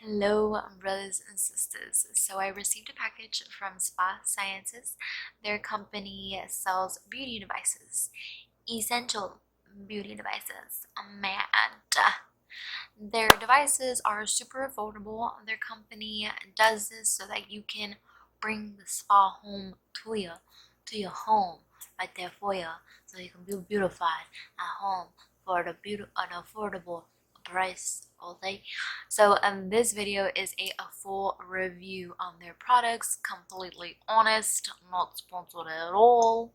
Hello, brothers and sisters. So I received a package from Spa Sciences. Their company sells beauty devices, essential beauty devices. Their devices are super affordable. Their company does this so that you can bring the spa home to your home, right there for you, so you can be beautified at home for an affordable price all day. So this video is a full review on their products, completely honest, not sponsored at all.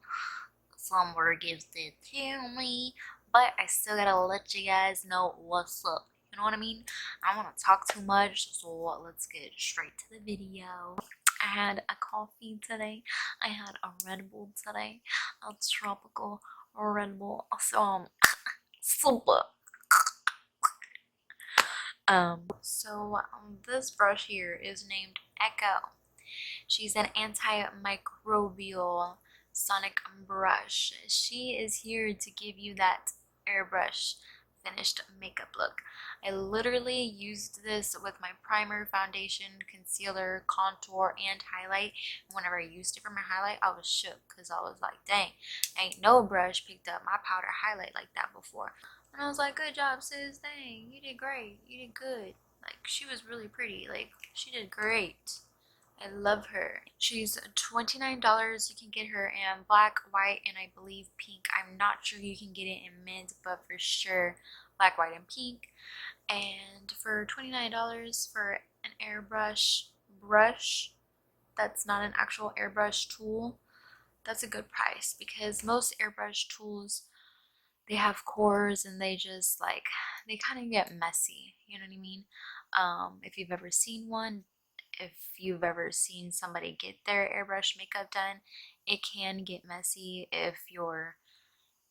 Some were gifted to me, but I still gotta let you guys know what's up. You know what I mean? I don't want to talk too much, so let's get straight to the video. I had a coffee today. I had a Red Bull today, a tropical Red Bull. So super. This brush here is named Echo. She's an antimicrobial sonic brush. She is here to give you that airbrush finished makeup look. I literally used this with my primer, foundation, concealer, contour, and highlight. Whenever I used it for my highlight, I was shook because I was like, dang, ain't no brush picked up my powder highlight like that before. And I was like, good job, sis. Dang, you did great. You did good. Like, she was really pretty. Like, she did great. I love her. She's $29. You can get her in black, white, and I believe pink. I'm not sure you can get it in mint, but for sure black, white, and pink. And for $29 for an airbrush brush, that's not an actual airbrush tool, that's a good price, because most airbrush tools, they have cores and they just like, they kind of get messy, you know what I mean? If you've ever seen one, if you've ever seen somebody get their airbrush makeup done, it can get messy if you're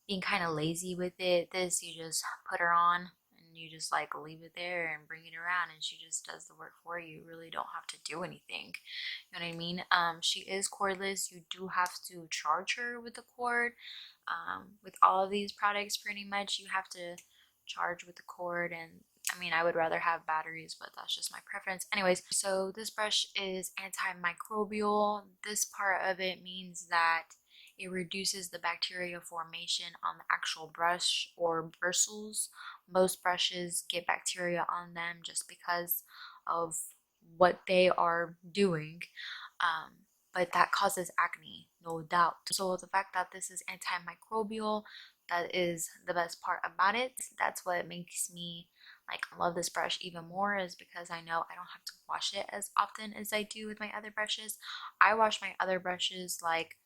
being kind of lazy with it. This, you just put her on and you just like leave it there and bring it around and she just does the work for you. You really don't have to do anything, you know what I mean? She is cordless. You do have to charge her with the cord. With all of these products, pretty much you have to charge with the cord, and I mean, I would rather have batteries, but that's just my preference. Anyways, so this brush is antimicrobial. This part of it means that it reduces the bacteria formation on the actual brush or bristles. Most brushes get bacteria on them just because of what they are doing. But that causes acne, no doubt. So the fact that this is antimicrobial, that is the best part about it. That's what makes me like love this brush even more, is because I know I don't have to wash it as often as I do with my other brushes. I wash my other brushes like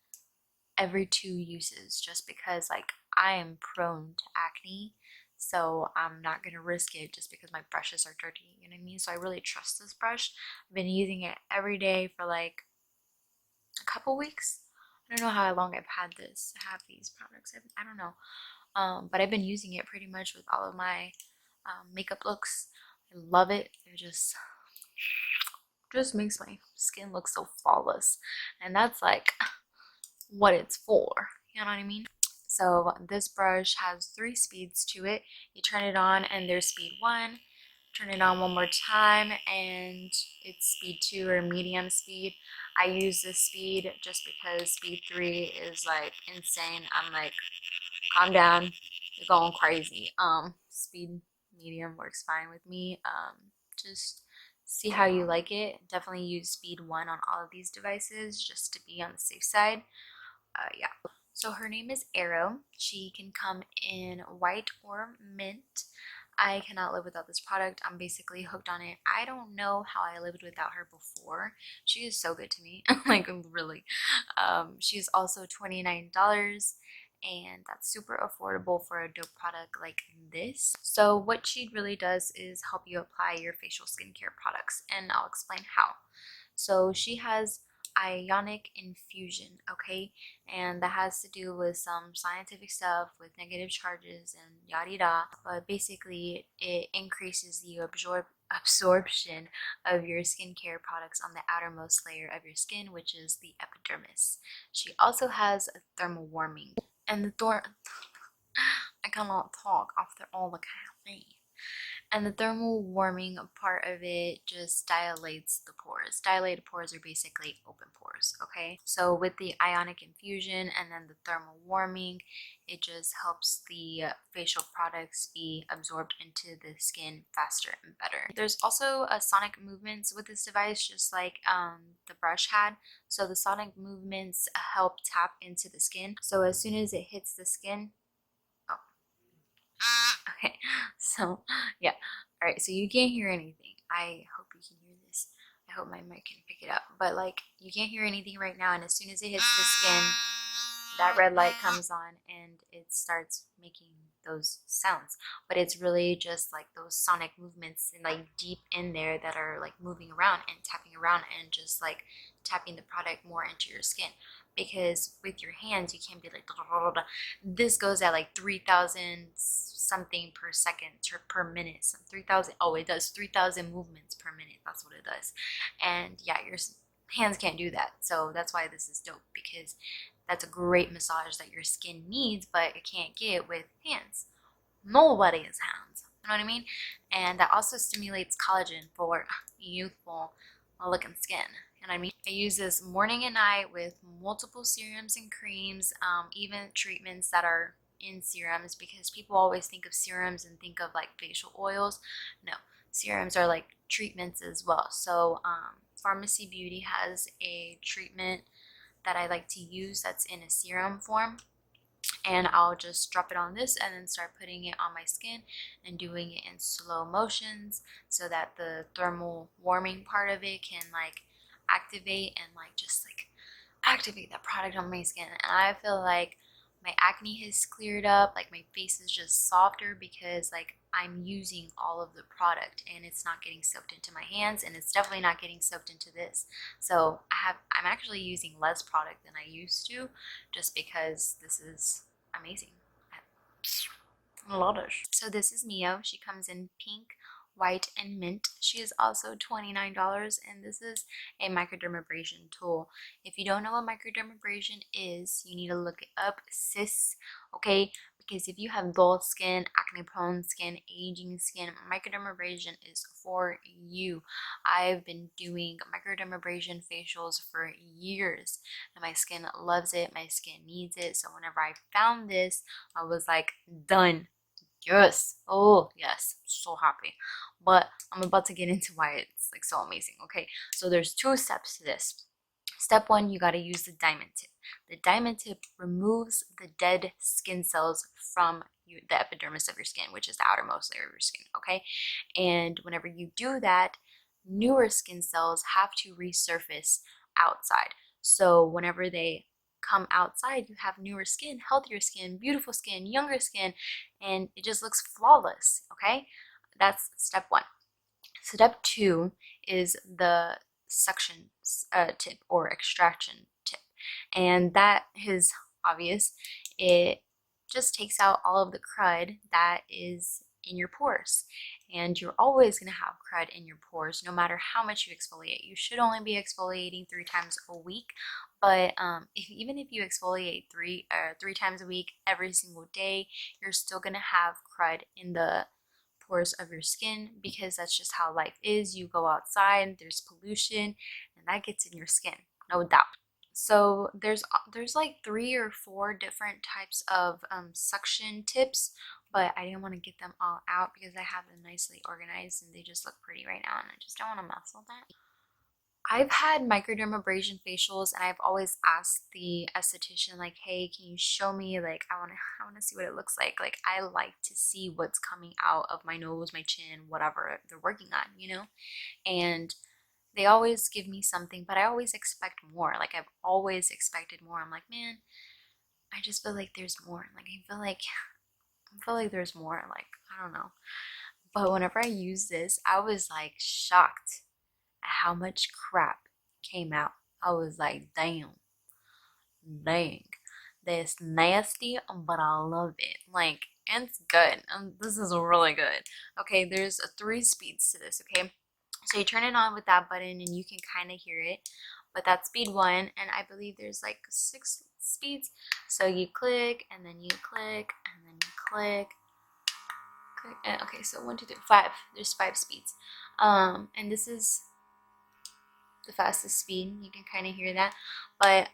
every 2 uses, just because like I am prone to acne, so I'm not gonna risk it just because my brushes are dirty, you know what I mean? So I really trust this brush. I've been using it every day for like a couple weeks. I don't know how long I've had these products. I don't know. But I've been using it pretty much with all of my makeup looks. I love it. It just makes my skin look so flawless, and that's like what it's for. You know what I mean? So this brush has 3 speeds to it. You turn it on and there's speed 1. Turn it on one more time and it's speed 2 or medium speed. I use this speed just because speed 3 is like insane. I'm like, calm down, you're going crazy. Speed medium works fine with me. Just see how you like it. Definitely use speed 1 on all of these devices just to be on the safe side. Yeah. So her name is Arrow. She can come in white or mint. I cannot live without this product. I'm basically hooked on it. I don't know how I lived without her before. She is so good to me. Like, really. She's also $29, and that's super affordable for a dope product like this. So what she really does is help you apply your facial skincare products, and I'll explain how. So she has ionic infusion, okay, and that has to do with some scientific stuff with negative charges and yada yada, but basically it increases the absorption of your skincare products on the outermost layer of your skin, which is the epidermis. She also has thermal warming, and I cannot talk after all the caffeine. And the thermal warming part of it just dilates the pores. Dilated pores are basically open pores, okay? So with the ionic infusion and then the thermal warming, it just helps the facial products be absorbed into the skin faster and better. There's also a sonic movements with this device, just like the brush had. So the sonic movements help tap into the skin. So as soon as it hits the skin, okay, so yeah, all right, so you can't hear anything. I hope you can hear this. I hope my mic can pick it up, but like you can't hear anything right now, and as soon as it hits the skin, that red light comes on and it starts making those sounds. But it's really just like those sonic movements and like deep in there that are like moving around and tapping around and just like tapping the product more into your skin. Because with your hands you can't be like this goes at like 3,000 something per second or per minute. So 3,000, oh, it does 3,000 movements per minute. That's what it does. And yeah, your hands can't do that. So that's why this is dope, because that's a great massage that your skin needs, but it can't get with hands. Nobody has hands. You know what I mean? And that also stimulates collagen for youthful looking skin. You know what I mean? I use this morning and night with multiple serums and creams, even treatments that are in serums, because people always think of serums and think of like facial oils. No, serums are like treatments as well. So Pharmacy Beauty has a treatment that I like to use that's in a serum form, and I'll just drop it on this and then start putting it on my skin and doing it in slow motions so that the thermal warming part of it can like activate and like just like activate that product on my skin. And I feel like my acne has cleared up, like my face is just softer because like I'm using all of the product and it's not getting soaked into my hands, and it's definitely not getting soaked into this. So I'm actually using less product than I used to, just because this is amazing. I love it. So this is Mio. She comes in pink, white, and mint. She is also $29, and this is a microdermabrasion tool. If you don't know what microdermabrasion is, you need to look it up, sis, okay? Because if you have dull skin, acne-prone skin, aging skin, microdermabrasion is for you. I've been doing microdermabrasion facials for years, and my skin loves it. My skin needs it. So whenever I found this, I was like, done. Yes. Oh, yes. So happy. But I'm about to get into why it's like so amazing. Okay. So there's 2 steps to this. Step 1, you got to use the diamond tip. The diamond tip removes the dead skin cells from the epidermis of your skin, which is the outermost layer of your skin. Okay. And whenever you do that, newer skin cells have to resurface outside. So whenever they come outside, you have newer skin, healthier skin, beautiful skin, younger skin, and it just looks flawless. Okay, that's step 1. Step 2 is the suction tip or extraction tip, and that is obvious. It just takes out all of the crud that is in your pores, and you're always going to have crud in your pores no matter how much you exfoliate. You should only be exfoliating 3 times a week, but even if you exfoliate three times a week every single day, you're still going to have crud in the pores of your skin, because that's just how life is. You go outside, there's pollution, and that gets in your skin, no doubt. So there's like 3 or 4 different types of suction tips, but I didn't want to get them all out because I have them nicely organized and they just look pretty right now, and I just don't want to mess with that. I've had microdermabrasion facials, and I've always asked the esthetician, like, hey, can you show me, like, I want to see what it looks like. Like, I like to see what's coming out of my nose, my chin, whatever they're working on, you know? And they always give me something, but I always expect more. Like, I've always expected more. I'm like, man, I just feel like there's more. Like, I feel like there's more. Like, I don't know. But whenever I used this, I was like shocked at how much crap came out. I was like, damn, dang, that's nasty, but I love it. Like, it's good. This is really good. Okay, there's 3 speeds to this. Okay, so you turn it on with that button and you can kind of hear it, but that's speed 1, and I believe there's like 6 speeds. So you click and then you click and then you click, Okay, so 1, 2, 3, 5. There's 5 speeds. And this is the fastest speed. You can kind of hear that. But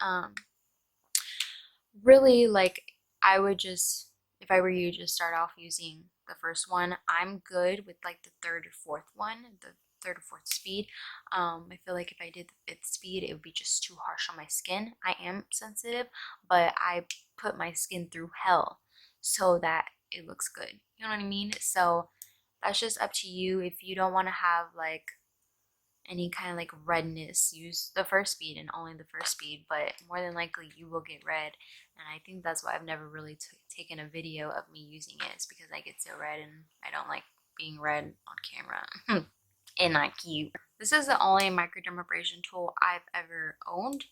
really, like, I would just, if I were you, just start off using the first one. I'm good with like the third or fourth one, the third or fourth speed. I feel like if I did the fifth speed, it would be just too harsh on my skin. I am sensitive, but I put my skin through hell so that it looks good. You know what I mean? So that's just up to you. If you don't want to have like any kind of like redness, use the first speed and only the first speed, but more than likely you will get red. And I think that's why I've never really taken a video of me using it, is because I get so red and I don't like being red on camera. And not cute. This is the only microdermabrasion tool I've ever owned.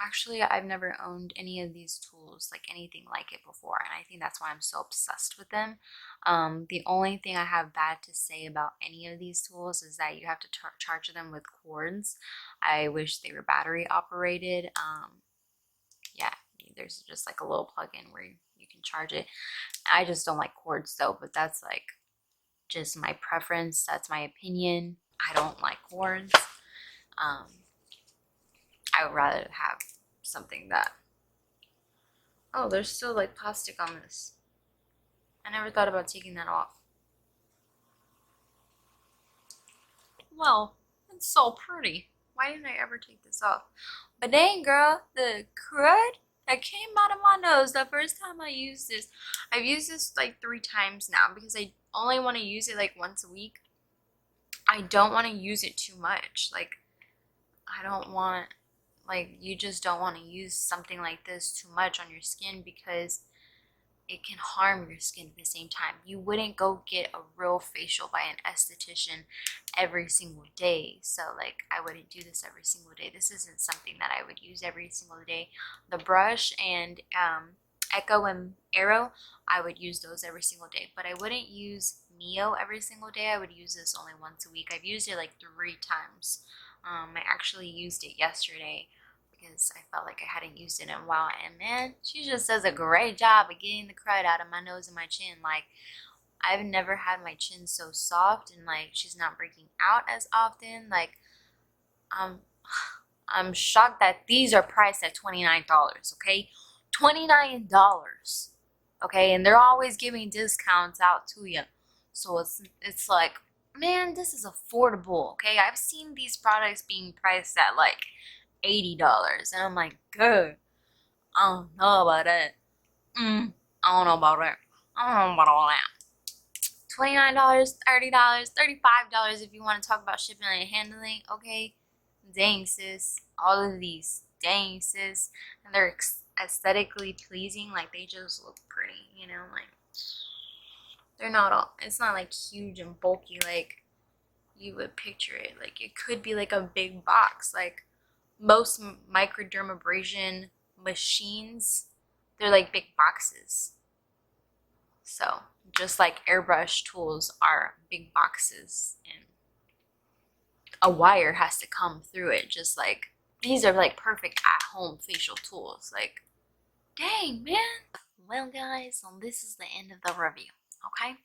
Actually, I've never owned any of these tools, like anything like it before, and I think that's why I'm so obsessed with them. The only thing I have bad to say about any of these tools is that you have to charge them with cords. I wish they were battery operated. Yeah, there's just like a little plug-in where you can charge it. I just don't like cords though, but that's like just my preference. That's my opinion. I don't like cords. I would rather have something that, oh, there's still like plastic on this. I never thought about taking that off. Well, it's so pretty. Why didn't I ever take this off? But dang, girl, the crud that came out of my nose the first time I used this. I've used this like 3 times now because I only want to use it like once a week. I don't want to use it too much. Like, I don't want, like, you just don't want to use something like this too much on your skin because it can harm your skin at the same time. You wouldn't go get a real facial by an esthetician every single day. So like, I wouldn't do this every single day. This isn't something that I would use every single day. The brush and Echo and Arrow, I would use those every single day, but I wouldn't use Mio every single day. I would use this only once a week. I've used it like 3 times. I actually used it yesterday because I felt like I hadn't used it in a while, and man, she just does a great job of getting the crud out of my nose and my chin. Like, I've never had my chin so soft, and like, she's not breaking out as often. Like, I'm shocked that these are priced at $29, okay? $29, okay? And they're always giving discounts out to you. So it's like, man, this is affordable, okay? I've seen these products being priced at like $80, and I'm like, good. I don't know about that. I don't know about that. I don't know about all that. $29, $30, $35 if you want to talk about shipping and handling, okay? Dang, sis. All of these, dang, sis. And they're aesthetically pleasing. Like, they just look pretty, you know? Like, they're not all, it's not like huge and bulky like you would picture it. Like, it could be like a big box. Like, most microdermabrasion machines, they're like big boxes. So just like airbrush tools are big boxes, and a wire has to come through it. Just like these are like perfect at-home facial tools. Like, dang, man. Well, guys, so this is the end of the review. Okay,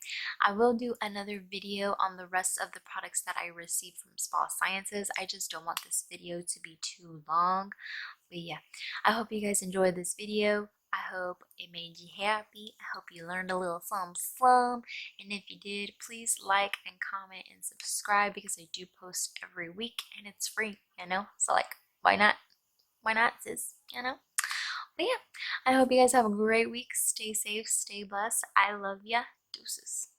I will do another video on the rest of the products that I received from Spa Sciences. I just don't want this video to be too long. But yeah, I hope you guys enjoyed this video. I hope it made you happy. I hope you learned a little something. And if you did, please like and comment and subscribe, because I do post every week and it's free, you know? So like, why not? Why not, sis? You know? But yeah, I hope you guys have a great week. Stay safe, stay blessed. I love ya. Deuces.